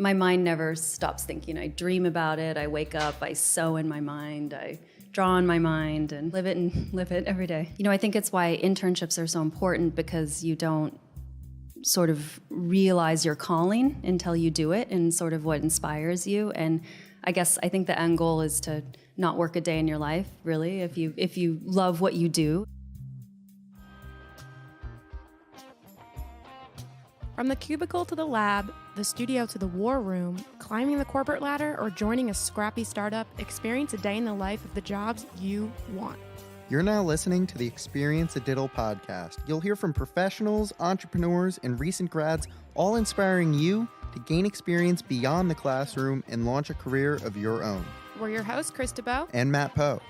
my mind never stops thinking. I dream about it. I wake up, I sew in my mind, I draw in my mind and live it every day. I think it's why internships are so important, because you don't sort of realize your calling until you do it, and sort of what inspires you. And I think the end goal is to not work a day in your life, really, if you love what you do. From the cubicle to the lab, the studio to the war room, climbing the corporate ladder, or joining a scrappy startup, experience a day in the life of the jobs you want. You're now listening to the Experience a Diddle podcast. You'll hear from professionals, entrepreneurs, and recent grads, all inspiring you to gain experience beyond the classroom and launch a career of your own. We're your hosts, Christabel and Matt Poe.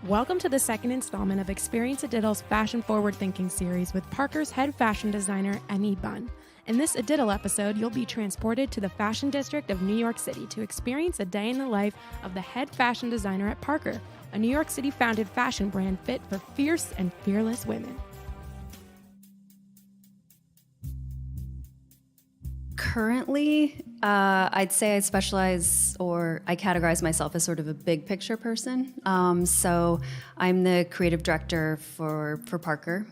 Welcome to the second installment of Experience a Diddle's Fashion Forward Thinking series with Parker's head fashion designer, Emmy Bunn. In this A Diddle episode, you'll be transported to the Fashion District of New York City to experience a day in the life of the head fashion designer at Parker, a New York City-founded fashion brand fit for fierce and fearless women. Currently, I'd say I specialize, or I categorize myself as sort of a big picture person. So I'm the creative director for Parker,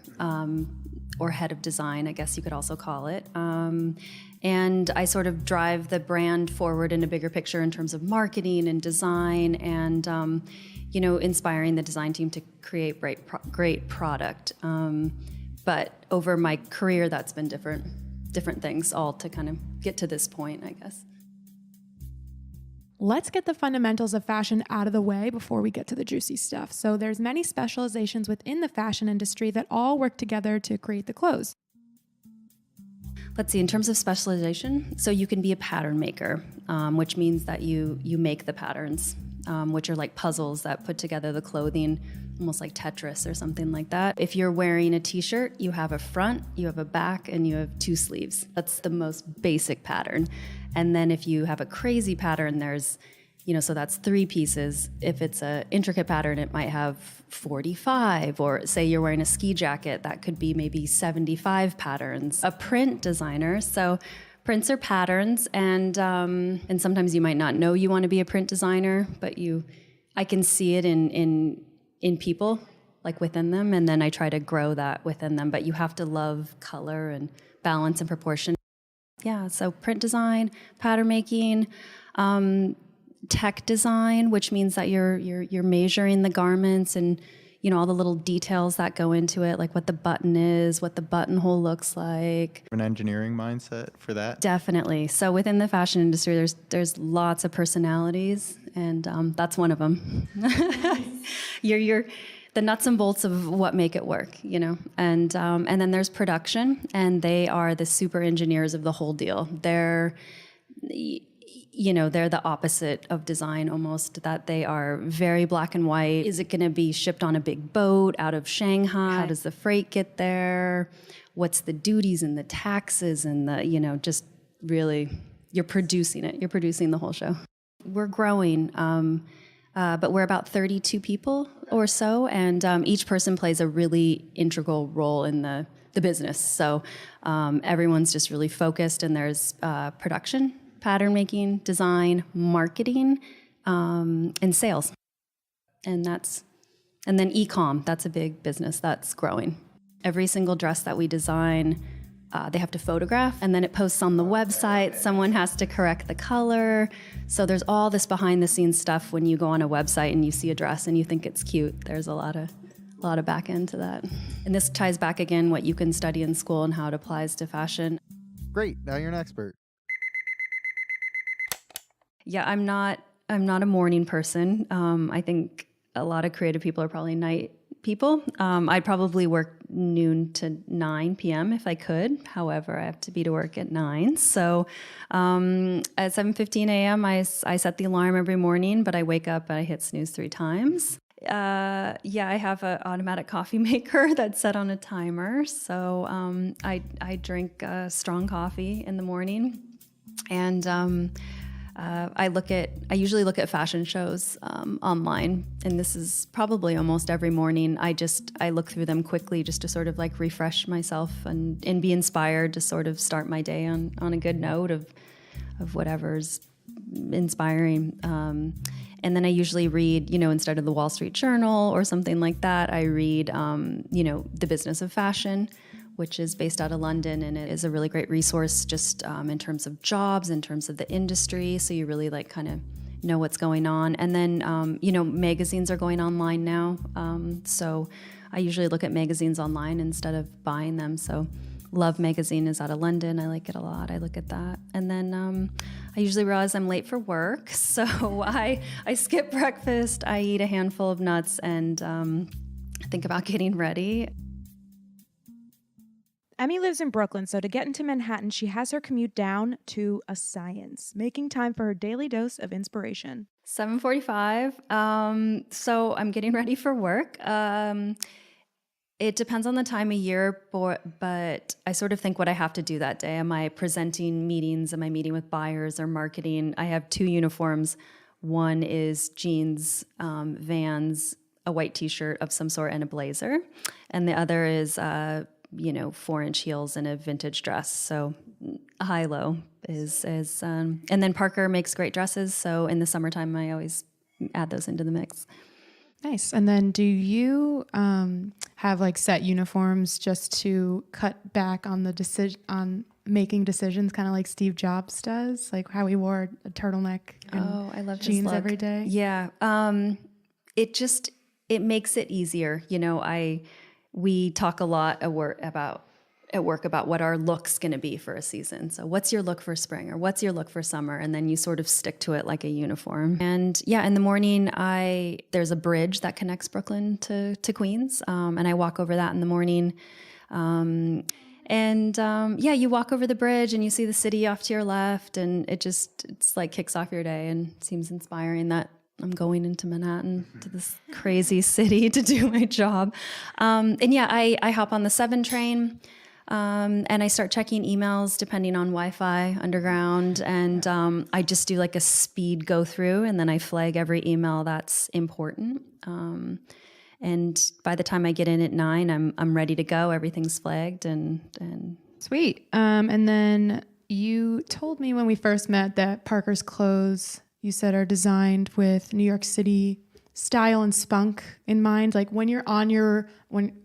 or head of design, I guess you could also call it. And I sort of drive the brand forward in a bigger picture in terms of marketing and design, and inspiring the design team to create great product. But over my career, that's been different things, all to kind of get to this point, I guess. Let's get the fundamentals of fashion out of the way before we get to the juicy stuff. So there's many specializations within the fashion industry that all work together to create the clothes. Let's see, in terms of specialization, so you can be a pattern maker, which means that you make the patterns, which are like puzzles that put together the clothing, almost like Tetris or something like that. If you're wearing a t-shirt, you have a front, you have a back, and you have two sleeves. That's the most basic pattern. And then if you have a crazy pattern, there's, so that's 3 pieces. If it's an intricate pattern, it might have 45, or say you're wearing a ski jacket, that could be maybe 75 patterns. A print designer, so prints are patterns, and sometimes you might not know you want to be a print designer, but I can see it in people, like within them, and then I try to grow that within them. But you have to love color and balance and proportion. Yeah, so print design, pattern making, tech design, which means that you're measuring the garments and all the little details that go into it, like what the button is, what the buttonhole looks like. An engineering mindset for that? Definitely. So within the fashion industry, there's lots of personalities, and that's one of them. You're the nuts and bolts of what make it work, And then there's production, and they are the super engineers of the whole deal. They're the opposite of design almost, that they are very black and white. Is it going to be shipped on a big boat out of Shanghai? How does the freight get there? What's the duties and the taxes and the, just really, you're producing it. You're producing the whole show. We're growing, but we're about 32 people or so, and each person plays a really integral role in the business. So everyone's just really focused, and there's production, pattern making, design, marketing, and sales. And then e-com, that's a big business that's growing. Every single dress that we design, they have to photograph, and then it posts on the website. Someone has to correct the color. So there's all this behind the scenes stuff when you go on a website and you see a dress and you think it's cute. There's a lot of back end to that. And this ties back again what you can study in school and how it applies to fashion. Great, now you're an expert. Yeah, I'm not a morning person. I think a lot of creative people are probably night people. I'd probably work noon to 9 p.m. if I could. However, I have to be to work at 9. So at 7:15 a.m., I set the alarm every morning, but I wake up and I hit snooze 3 times. I have an automatic coffee maker that's set on a timer. So I drink strong coffee in the morning. And I usually look at fashion shows online, and this is probably almost every morning. I look through them quickly just to sort of like refresh myself and be inspired to sort of start my day on a good note of whatever's inspiring. And then I usually read, instead of the Wall Street Journal or something like that, I read, The Business of Fashion, which is based out of London, and it is a really great resource just in terms of jobs, in terms of the industry, so you really like kind of know what's going on. And then, magazines are going online now, so I usually look at magazines online instead of buying them. So Love magazine is out of London. I like it a lot. I look at that. And then I usually realize I'm late for work, so I skip breakfast, I eat a handful of nuts, and think about getting ready. Emmy lives in Brooklyn, so to get into Manhattan, she has her commute down to a science, making time for her daily dose of inspiration. 7:45. So I'm getting ready for work. It depends on the time of year, but I sort of think what I have to do that day. Am I presenting meetings? Am I meeting with buyers or marketing? I have 2 uniforms. One is jeans, Vans, a white T-shirt of some sort, and a blazer. And the other is 4-inch heels and a vintage dress. So high-low is and then Parker makes great dresses. So in the summertime, I always add those into the mix. Nice. And then do you have like set uniforms just to cut back on the on making decisions, kind of like Steve Jobs does, like how he wore a turtleneck and I love jeans every day? Yeah. It makes it easier. We talk a lot at work about what our look's going to be for a season. So what's your look for spring, or what's your look for summer? And then you sort of stick to it like a uniform. And yeah, in the morning, there's a bridge that connects Brooklyn to Queens. And I walk over that in the morning. You walk over the bridge and you see the city off to your left, and it's like kicks off your day and seems inspiring that I'm going into Manhattan, to this crazy city to do my job. I hop on the 7 train. And I start checking emails depending on Wi-Fi underground, and I just do like a speed go through, and then I flag every email that's important. And by the time I get in at 9, I'm ready to go. Everything's flagged and Sweet. And then you told me when we first met that Parker's clothes, you said, are designed with New York City style and spunk in mind. Like when you're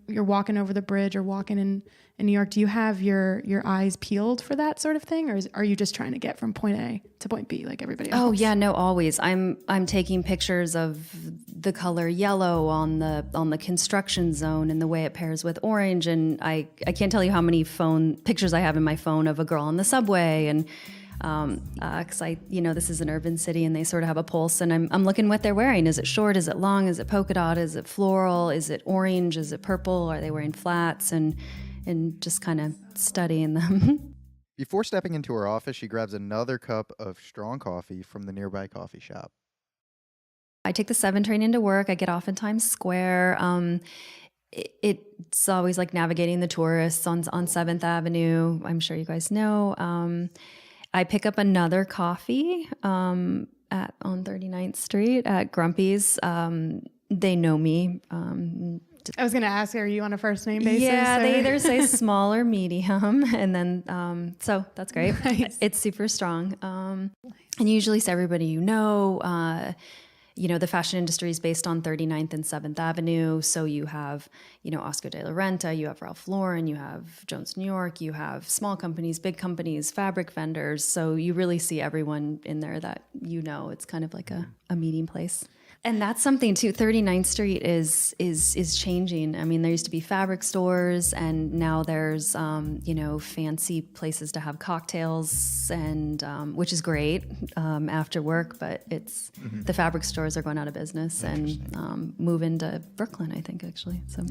walking over the bridge or walking in New York, do you have your eyes peeled for that sort of thing, or are you just trying to get from point A to point B like everybody else? Oh yeah, no, always. I'm taking pictures of the color yellow on the construction zone and the way it pairs with orange, and I can't tell you how many pictures I have in my phone of a girl on the subway, and because this is an urban city and they sort of have a pulse, and I'm looking what they're wearing. Is it short? Is it long? Is it polka dot? Is it floral? Is it orange? Is it purple? Are they wearing flats? And just kind of studying them. Before stepping into her office, she grabs another cup of strong coffee from the nearby coffee shop. I take the 7 train into work. I get off in Times Square. It's always like navigating the tourists on 7th Avenue. I'm sure you guys know. I pick up another coffee on 39th Street at Grumpy's. They know me. I was going to ask, are you on a first name basis? Yeah, they either say small or medium, and then so that's great. Nice. It's super strong. And you usually say everybody the fashion industry is based on 39th and 7th Avenue. So you have, Oscar de la Renta, you have Ralph Lauren, you have Jones New York, you have small companies, big companies, fabric vendors. So you really see everyone in there that it's kind of like a meeting place. And that's something too. 39th Street is changing. I mean, there used to be fabric stores, and now there's fancy places to have cocktails, and which is great after work. But it's the fabric stores are going out of business and moving to Brooklyn, I think, actually. So,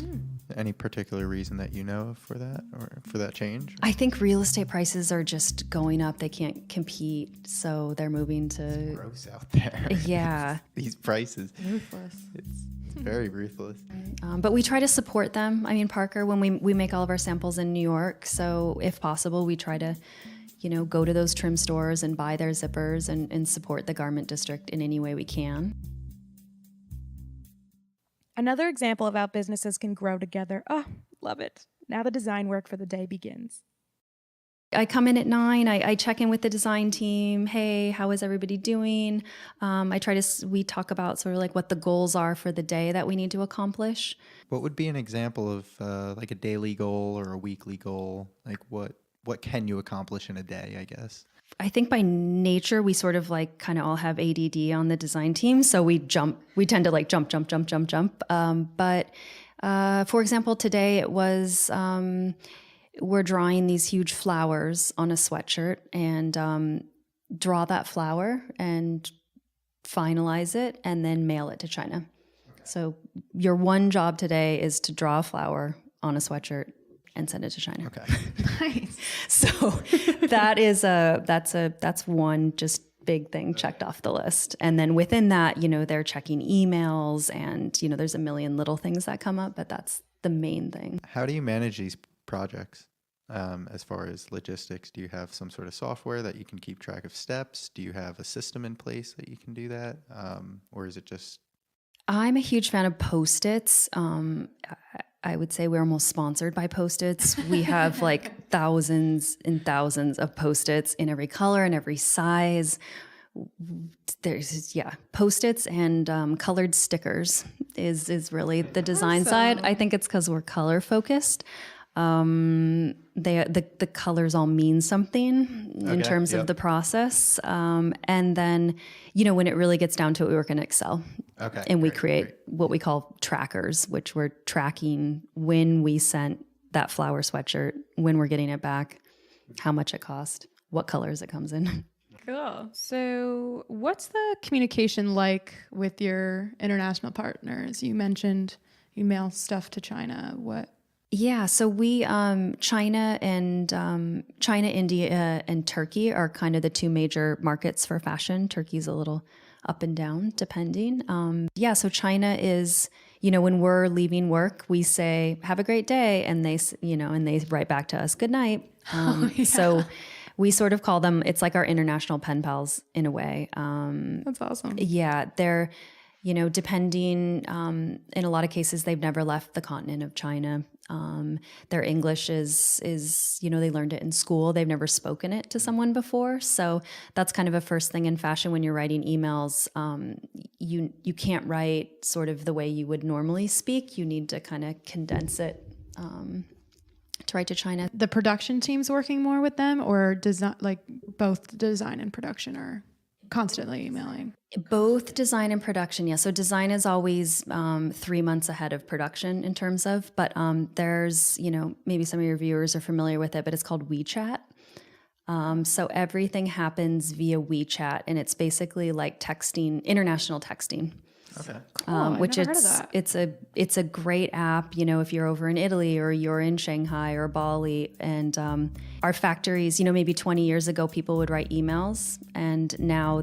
any particular reason that you know of for that, or for that change? I think real estate prices are just going up. They can't compete, so they're moving to. It's gross out there. Yeah, these prices. Ruthless. It's very ruthless. But we try to support them. I mean, Parker, when we make all of our samples in New York, so if possible, we try to go to those trim stores and buy their zippers and support the garment district in any way we can. Another example of how businesses can grow together. Oh, love it. Now the design work for the day begins. I come in at 9. I check in with the design team. Hey, how is everybody doing? We talk about sort of like what the goals are for the day that we need to accomplish. What would be an example of like a daily goal or a weekly goal? Like what can you accomplish in a day, I guess? I think by nature, we sort of like kind of all have ADD on the design team. So we tend to like jump. But for example, today it was, we're drawing these huge flowers on a sweatshirt and draw that flower and finalize it and then mail it to China. So your one job today is to draw a flower on a sweatshirt and send it to China. Okay. Nice. So that's one just big thing checked off the list. And then within that, they're checking emails and, there's a million little things that come up, but that's the main thing. How do you manage these projects as far as logistics? Do you have some sort of software that you can keep track of steps? Do you have a system in place that you can do that? Or is it just... I'm a huge fan of Post-its. I would say we're almost sponsored by Post-its. We have like thousands and thousands of Post-its in every color and every size. There's Post-its and colored stickers is really the design side. I think it's because we're color focused. The colors all mean something in terms of the process. And then, when it really gets down to it, we work in Excel. Okay. And we create what we call trackers, which we're tracking when we sent that flower sweatshirt, when we're getting it back, how much it cost, what colors it comes in. Cool. So what's the communication like with your international partners? You mentioned you mail stuff to China. What? Yeah, so we China, India, and Turkey are kind of the two major markets for fashion. Turkey's a little up and down, depending. So China is, when we're leaving work, we say, "Have a great day," and they write back to us, "Good night." So we sort of call them. It's like our international pen pals in a way. That's awesome. Yeah, they're. Depending, in a lot of cases, they've never left the continent of China. Their English is they learned it in school. They've never spoken it to someone before. So that's kind of a first thing in fashion when you're writing emails. You can't write sort of the way you would normally speak. You need to kind of condense it to write to China. The production team's working more with them, or both design and production are constantly emailing? Both design and production, yeah. So design is always 3 months ahead of production in terms of, but there's, maybe some of your viewers are familiar with it, but it's called WeChat. So everything happens via WeChat, and it's basically like texting, international texting. Okay. Cool. Which I've never heard of that. it's a great app, if you're over in Italy or you're in Shanghai or Bali, and our factories, maybe 20 years ago people would write emails, and now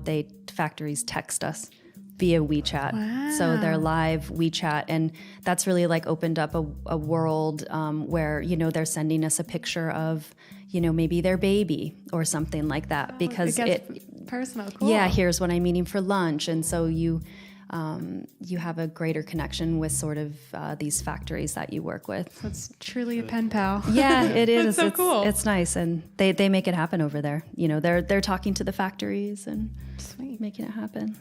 factories text us via WeChat. Wow. So they're live WeChat, and that's really like opened up a world where they're sending us a picture of maybe their baby or something like that, because it personal. Cool. Yeah, here's what I'm eating for lunch, and so you have a greater connection with sort of these factories that you work with. So it's truly a pen pal. Yeah, it is. It's cool. It's nice, and they make it happen over there. They're talking to the factories and making it happen.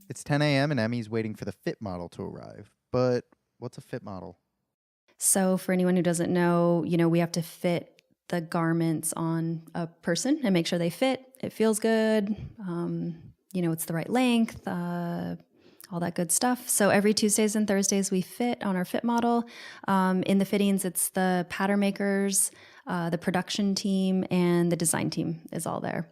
It's 10 a.m. and Emmy's waiting for the fit model to arrive. But what's a fit model? So for anyone who doesn't know, we have to fit the garments on a person and make sure they fit. It feels good. It's the right length. All that good stuff. So every Tuesdays and Thursdays we fit on our fit model. In the fittings, it's the pattern makers, the production team, and the design team is all there.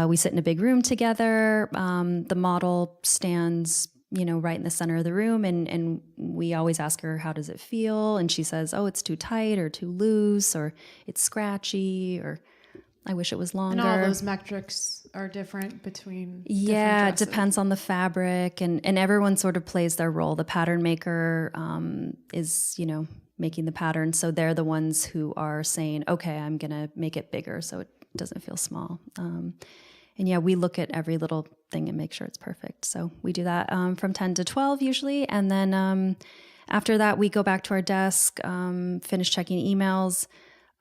We sit in a big room together. The model stands, right in the center of the room, and we always ask her, how does it feel? And she says, oh, it's too tight or too loose, or it's scratchy, or I wish it was longer. And all those metrics are different between it dresses. depends on the fabric, and everyone sort of plays their role. The pattern maker is, making the pattern. So they're the ones who are saying, okay, I'm going to make it bigger so it doesn't feel small. And yeah, we look at every little thing and make sure it's perfect. So we do that from 10 to 12 usually. And then after that, we go back to our desk, finish checking emails.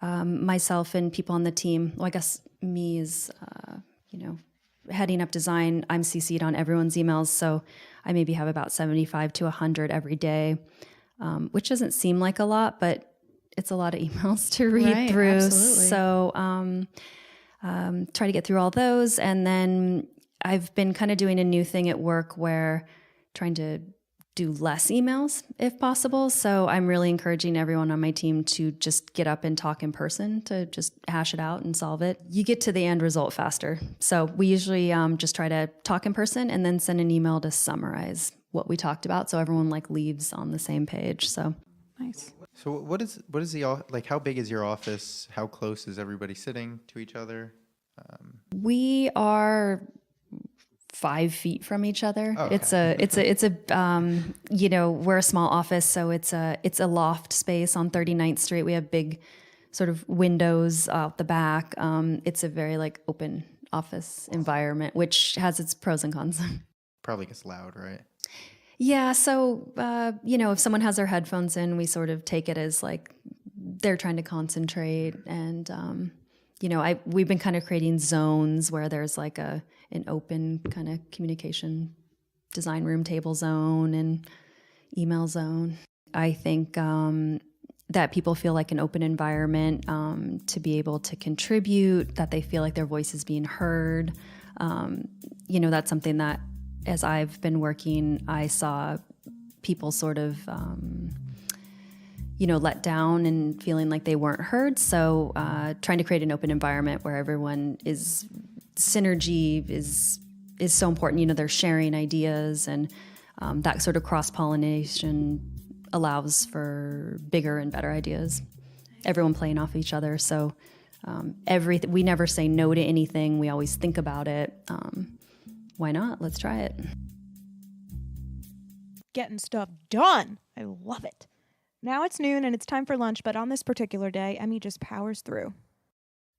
Myself and people on the team, well, I guess me is, heading up design. I'm CC'd on everyone's emails. So I maybe have about 75 to 100 every day, which doesn't seem like a lot, but it's a lot of emails to read through. Absolutely. So try to get through all those. And then I've been kind of doing a new thing at work where trying to do less emails if possible. So I'm really encouraging everyone on my team to just get up and talk in person, to just hash it out and solve it. You get to the end result faster. So we usually just try to talk in person and then send an email to summarize what we talked about, so everyone leaves on the same page. So Nice. So what is the how big is your office? How close is everybody sitting to each other? we are 5 feet from each other. Oh, okay. It's a we're a small office, so it's a loft space on 39th Street. We have big sort of windows out the back. It's a very open office environment, which has its pros and cons. Probably gets loud, right? Yeah. So, if someone has their headphones in, we sort of take it as they're trying to concentrate. And, we've been kind of creating zones where there's an open kind of communication design room table zone and email zone. I think that people feel like an open environment to be able to contribute, that they feel like their voice is being heard. That's something that as I've been working, I saw people sort of, let down and feeling like they weren't heard. So trying to create an open environment where everyone synergy is so important. They're sharing ideas, and that sort of cross-pollination allows for bigger and better ideas. Everyone playing off each other. So we never say no to anything. We always think about it. Why not? Let's try it. Getting stuff done. I love it. Now it's noon and it's time for lunch, but on this particular day, Emmy just powers through.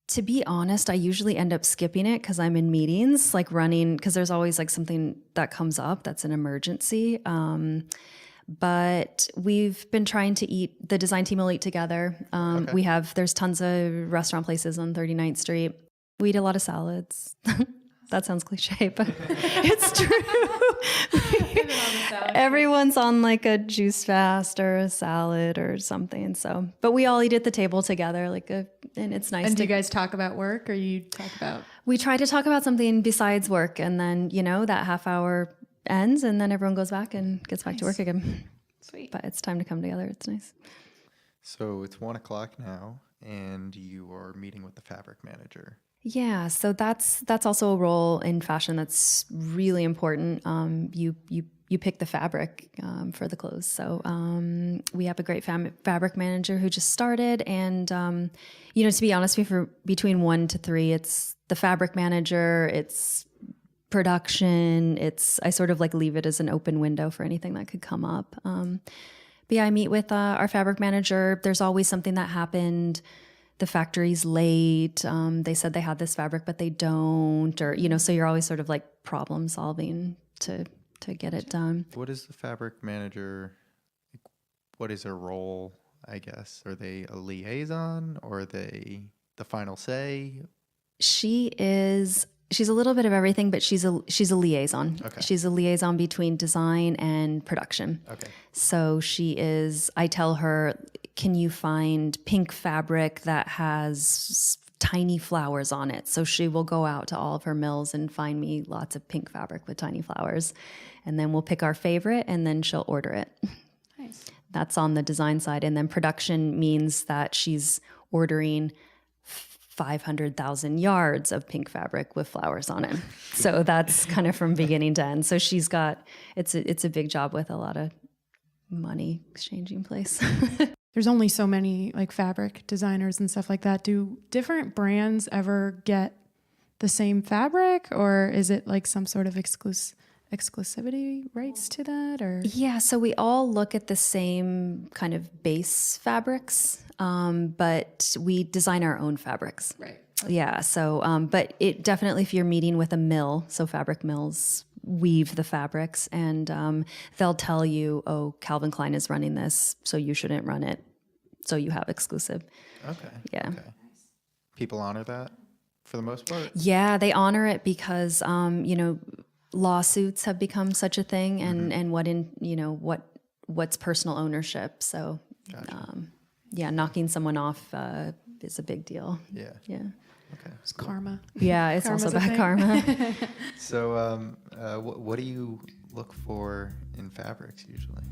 To be honest, I usually end up skipping it because I'm in meetings, running, because there's always something that comes up that's an emergency. But we've been trying to eat, the design team will eat together. Okay. There's tons of restaurant places on 39th Street. We eat a lot of salads. That sounds cliche, but it's true. Everyone's on a juice fast or a salad or something. So, but we all eat at the table together, and it's nice. And do you guys talk about work, or you talk about? We try to talk about something besides work, and then that half hour ends, and then everyone goes back and gets back to work again. Sweet. But it's time to come together. It's nice. So it's 1:00 now, and you are meeting with the fabric manager. Yeah, so that's also a role in fashion that's really important. You pick the fabric for the clothes. So we have a great fabric manager who just started, and to be honest, between 1 to 3, it's the fabric manager, it's production, I sort of leave it as an open window for anything that could come up. But yeah, I meet with our fabric manager. There's always something that happened. The factory's late. They said they had this fabric, but they don't, or, so you're always sort of problem solving to get it done. What is the fabric manager? What is her role, I guess? Are they a liaison, or are they the final say? She's a little bit of everything, but she's a liaison. Okay. She's a liaison between design and production. Okay. So I tell her, can you find pink fabric that has tiny flowers on it? So she will go out to all of her mills and find me lots of pink fabric with tiny flowers. And then we'll pick our favorite, and then she'll order it. Nice. That's on the design side. And then production means that she's ordering 500,000 yards of pink fabric with flowers on it. So that's kind of from beginning to end. So she's got, it's a big job with a lot of money exchanging place. There's only so many fabric designers and stuff like that. Do different brands ever get the same fabric, or is it some sort of exclusivity rights to that, or? Yeah, so we all look at the same kind of base fabrics, but we design our own fabrics. Right. Yeah, so, but it definitely, if you're meeting with a mill, so fabric mills weave the fabrics, and they'll tell you, oh, Calvin Klein is running this, so you shouldn't run it. So you have exclusive. Okay. Yeah. Okay. People honor that for the most part? Yeah, they honor it because, lawsuits have become such a thing, and what's personal ownership. So, knocking someone off is a big deal. Yeah. Yeah. Okay. It's karma. Yeah, it's Karma's also a about thing. karma. So, what do you look for in fabrics usually?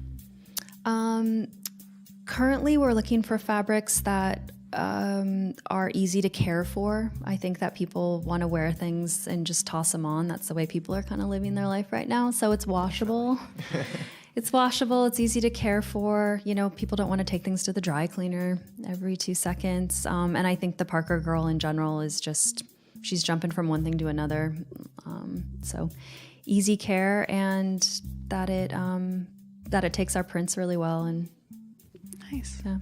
Currently, we're looking for fabrics that are easy to care for. I think that people want to wear things and just toss them on. That's the way people are kind of living their life right now. So it's washable. It's washable. It's easy to care for. People don't want to take things to the dry cleaner every 2 seconds. And I think the Parker girl in general is just, she's jumping from one thing to another. So easy care, and that it takes our prints really well. And Nice. yeah.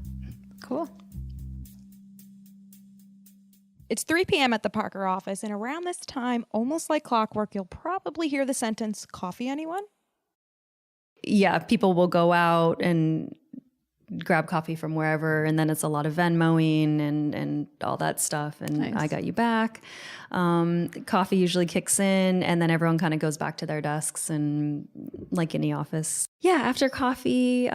Cool. It's 3 p.m. at the Parker office, and around this time, almost like clockwork, you'll probably hear the sentence, "Coffee, anyone?" Yeah, people will go out and grab coffee from wherever, and then it's a lot of Venmoing and all that stuff, and Nice. I got you back. Coffee usually kicks in, and then everyone kind of goes back to their desks, and like any office. Yeah, after coffee,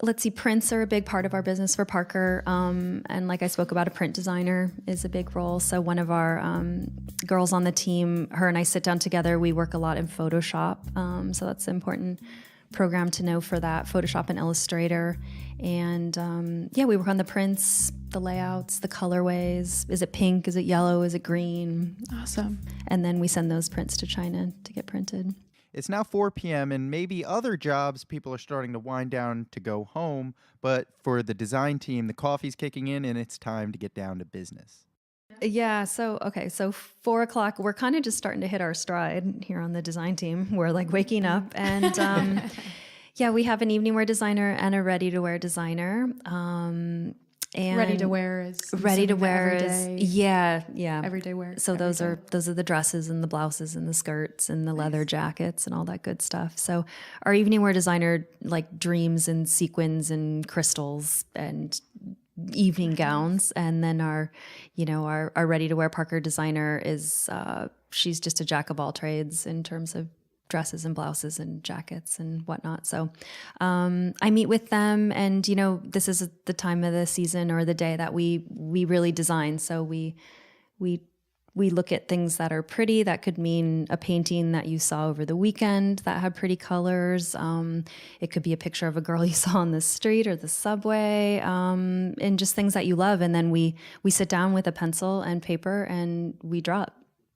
let's see, prints are a big part of our business for Parker. And like I spoke about, a print designer is a big role. So one of our girls on the team, her and I sit down together. We work a lot in Photoshop. So that's an important program to know for that, Photoshop and Illustrator. And we work on the prints, the layouts, the colorways. Is it pink? Is it yellow? Is it green? Awesome. And then we send those prints to China to get printed. It's now 4 p.m. and maybe other jobs people are starting to wind down to go home, but for the design team, the coffee's kicking in and it's time to get down to business. Yeah. So 4 o'clock, we're kind of just starting to hit our stride here on the design team. We're like waking up, and we have an evening wear designer and a ready to wear designer. And Ready to wear is ready to wear everyday, is yeah. everyday wear. So those are the dresses and the blouses and the skirts and the leather jackets and all that good stuff. So our evening wear designer like dreams and sequins and crystals and evening gowns, and then our ready to wear Parker designer is she's just a jack of all trades in terms of dresses and blouses and jackets and whatnot. So I meet with them, and this is the time of the season or the day that we really design. So we look at things that are pretty. That could mean a painting that you saw over the weekend that had pretty colors. It could be a picture of a girl you saw on the street or the subway, and just things that you love. And then we sit down with a pencil and paper and we draw it.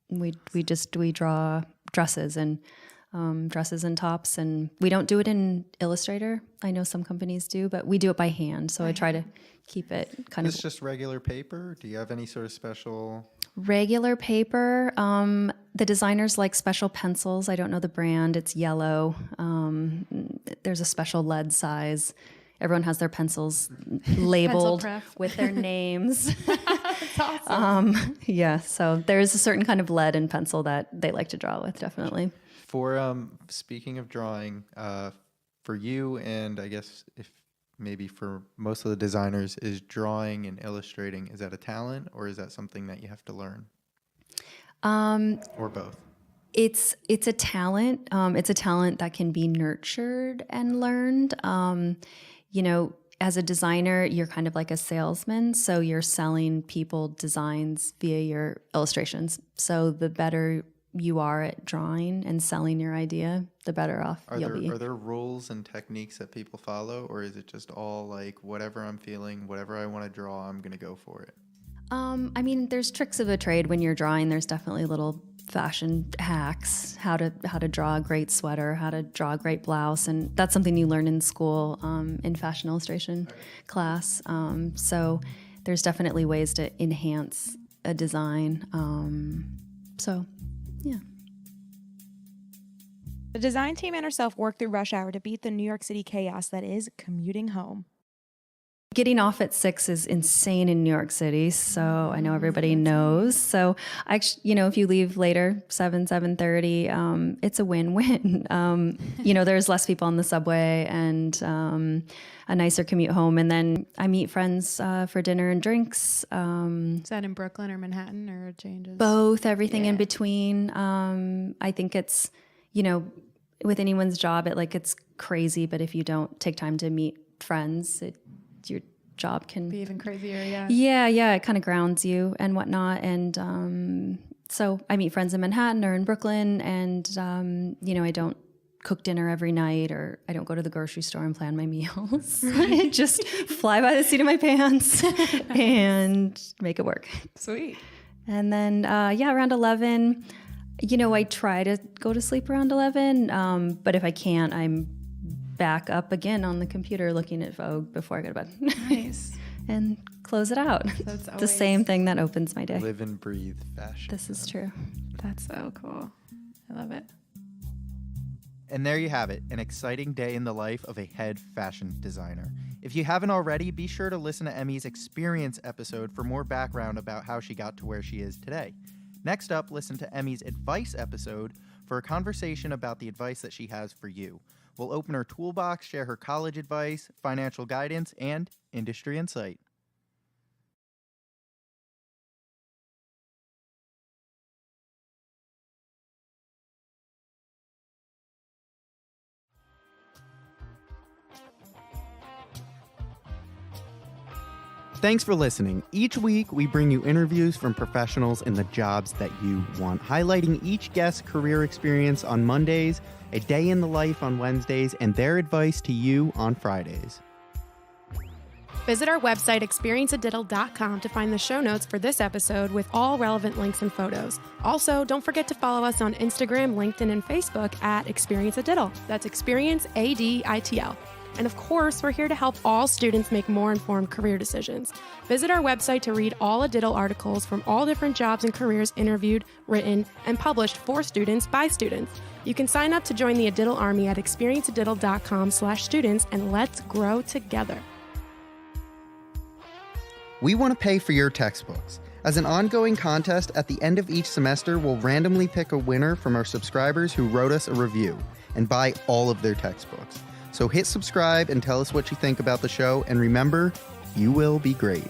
We draw dresses and tops, and we don't do it in Illustrator. I know some companies do, but we do it by hand. So I try to keep it kind Is of this just regular paper? Do you have any sort of special? regular paper. The designers like special pencils. I don't know the brand. It's yellow. There's a special lead size. Everyone has their pencils labeled craft. with their names. That's awesome. So there's a certain kind of lead and pencil that they like to draw with, definitely. For speaking of drawing, for you, and I guess if maybe for most of the designers, is drawing and illustrating, is that a talent or is that something that you have to learn? Or both? It's a talent. It's a talent that can be nurtured and learned. As a designer, you're kind of like a salesman. So you're selling people designs via your illustrations. So the better you are at drawing and selling your idea, the better off you'll be. Are there rules and techniques that people follow, or is it just all like whatever I'm feeling, whatever I want to draw, I'm going to go for it? There's tricks of the trade when you're drawing. There's definitely little fashion hacks, how to draw a great sweater, how to draw a great blouse, and that's something you learn in school, in fashion illustration class. So there's definitely ways to enhance a design. Yeah. The design team and herself worked through rush hour to beat the New York City chaos that is commuting home. Getting off at 6 is insane in New York City, so I know everybody knows. So, if you leave later, 7:30, it's a win-win. There's less people on the subway and a nicer commute home. And then I meet friends for dinner and drinks. Is that in Brooklyn or Manhattan, or it changes? Both, everything in between. I think it's, with anyone's job, it's crazy, but if you don't take time to meet friends, your job can be even crazier. Yeah, it kind of grounds you and whatnot. And so I meet friends in Manhattan or in Brooklyn, and I don't cook dinner every night, or I don't go to the grocery store and plan my meals. I just fly by the seat of my pants and make it work. Sweet. And then around 11, I try to go to sleep around 11, but if I can't, I'm back up again on the computer looking at Vogue before I go to bed. Nice. And close it out. So it's the same thing that opens my day. Live and breathe fashion. This is true. That's so cool. I love it. And there you have it, an exciting day in the life of a head fashion designer. If you haven't already, be sure to listen to Emmy's Experience episode for more background about how she got to where she is today. Next up, listen to Emmy's Advice episode for a conversation about the advice that she has for you. We'll open her toolbox, share her college advice, financial guidance, and industry insight. Thanks for listening. Each week, we bring you interviews from professionals in the jobs that you want, highlighting each guest's career experience on Mondays, a day in the life on Wednesdays, and their advice to you on Fridays. Visit our website, experienceadiddle.com, to find the show notes for this episode with all relevant links and photos. Also, don't forget to follow us on Instagram, LinkedIn, and Facebook at experienceadiddle. That's Experience ADITL. And of course, we're here to help all students make more informed career decisions. Visit our website to read all Adiddle articles from all different jobs and careers interviewed, written, and published for students by students. You can sign up to join the Adiddle Army at experienceadiddle.com/students, and let's grow together. We want to pay for your textbooks. As an ongoing contest, at the end of each semester, we'll randomly pick a winner from our subscribers who wrote us a review and buy all of their textbooks. So hit subscribe and tell us what you think about the show, and remember, you will be great.